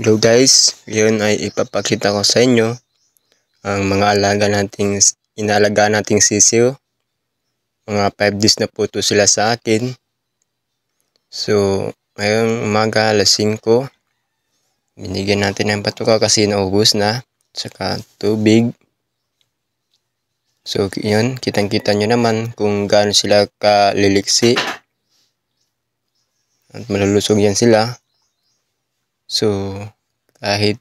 Hello guys, ngayon ay ipapakita ko sa inyo ang mga inaalagaan nating sisiw. Mga 5 days na po ito sila sa akin. So, ngayong umaga alas 5, binigyan natin ng patuka kasi naubos na, saka tubig. So, yun, kitang-kita nyo naman kung gaano sila kaliliksi. At malulusog yan sila. So, kahit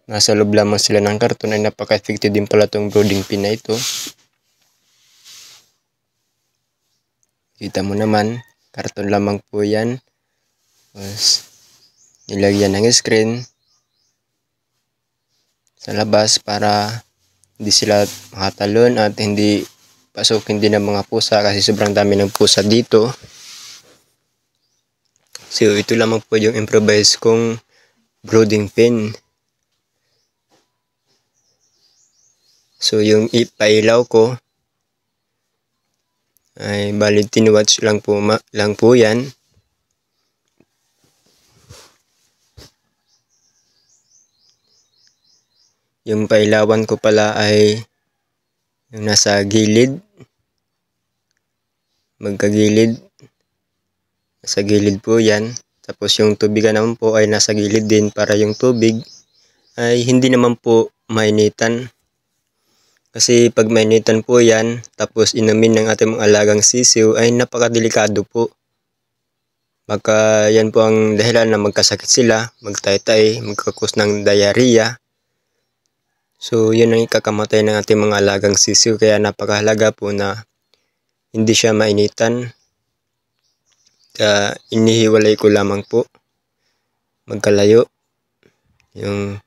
nasa loob lamang sila ng karton ay napaka-effective din pala itong brooding pin na ito. Kita mo naman, karton lamang po yan. Tapos, nilagyan ng screen sa labas para hindi sila makatalon at hindi pasukin din ng mga pusa kasi sobrang dami ng pusa dito. So, ito lamang po yung improvise kong brooding pin. So, yung ipailaw ko ay bali 10 watts lang po yan. Yung pailawan ko pala ay yung nasa gilid. Magkagilid. Nasa gilid po yan. Tapos yung tubigan naman po ay nasa gilid din para yung tubig ay hindi naman po mainitan. Kasi pag mainitan po yan, tapos inumin ng ating mga alagang sisiw ay napakadelikado po. Baka yan po ang dahilan na magkasakit sila, magtay-tay, magkakos ng diarrhea. So yun ang ikakamatay ng ating mga alagang sisiw, kaya napakahalaga po na hindi siya mainitan. Kaya inihiwalay ko lamang po, magkalayo, yung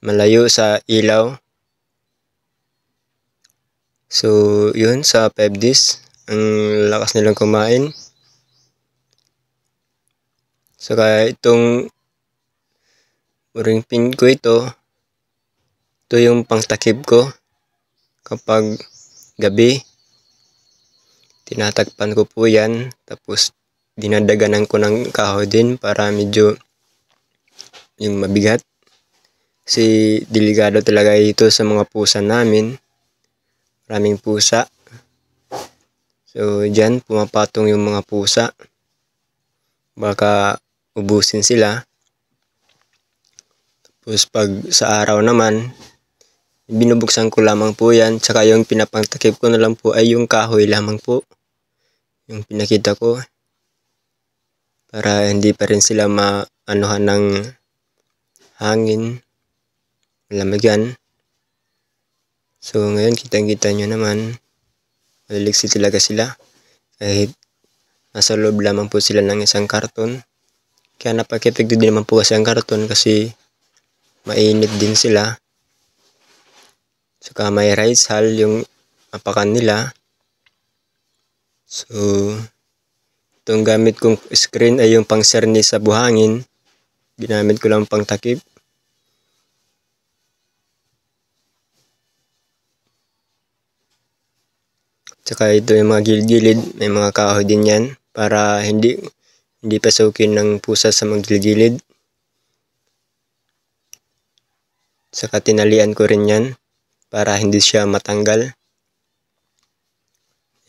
malayo sa ilaw. So, yun, sa 5 days, ang lakas nilang kumain. So, kaya itong brooding pin ko ito yung pangtakip ko kapag gabi. Tinatakpan ko po yan, tapos dinadaganan ko ng kahoy din para medyo yung mabigat. Kasi delikado talaga ito sa mga pusa namin. Maraming pusa. So, dyan, pumapatong yung mga pusa. Baka ubusin sila. Tapos, pag sa araw naman, binubuksan ko lamang po yan. Tsaka yung pinapangtakip ko na lang po ay yung kahoy lamang po. Yung pinakita ko. Para hindi pa rin sila maanuhan ng hangin. Lamigyan. So, ngayon, kitang-kita nyo naman, maliliksi talaga sila. Kahit nasa loob lamang po sila ng isang karton. Kaya napaka-effective din naman po kasi ang karton kasi mainit din sila. Saka may rice hull yung apakan nila. So, itong gamit kong screen ay yung pang-serni sa buhangin. Ginamit ko lang pang takip. Tsaka ito yung mga gilid-gilid, may mga kahoy din yan para hindi pasukin ng pusa sa mga gilid-gilid. Tsaka tinalian ko rin yan para hindi siya matanggal.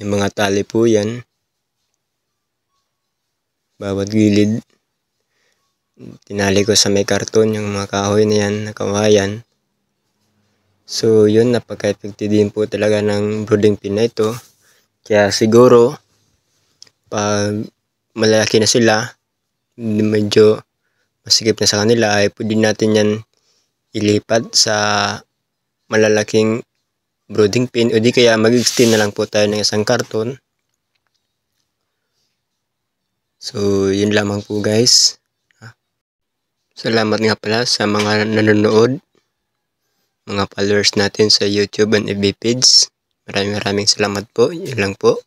Yung mga tali po yan. Bawat gilid. Tinali ko sa may karton yung mga kahoy na yan, nakawayan. So, yun, napaka-effective din po talaga ng brooding pin na ito. Kaya siguro, pag malalaki na sila, medyo masikip na sa kanila, ay pwede natin yan ilipat sa malalaking brooding pin. O di kaya mag-extend na lang po tayo ng isang karton. So, yun lamang po guys. Salamat nga pala sa mga nanonood. Mga followers natin sa YouTube and FB page. Maraming salamat po. Yun lang po.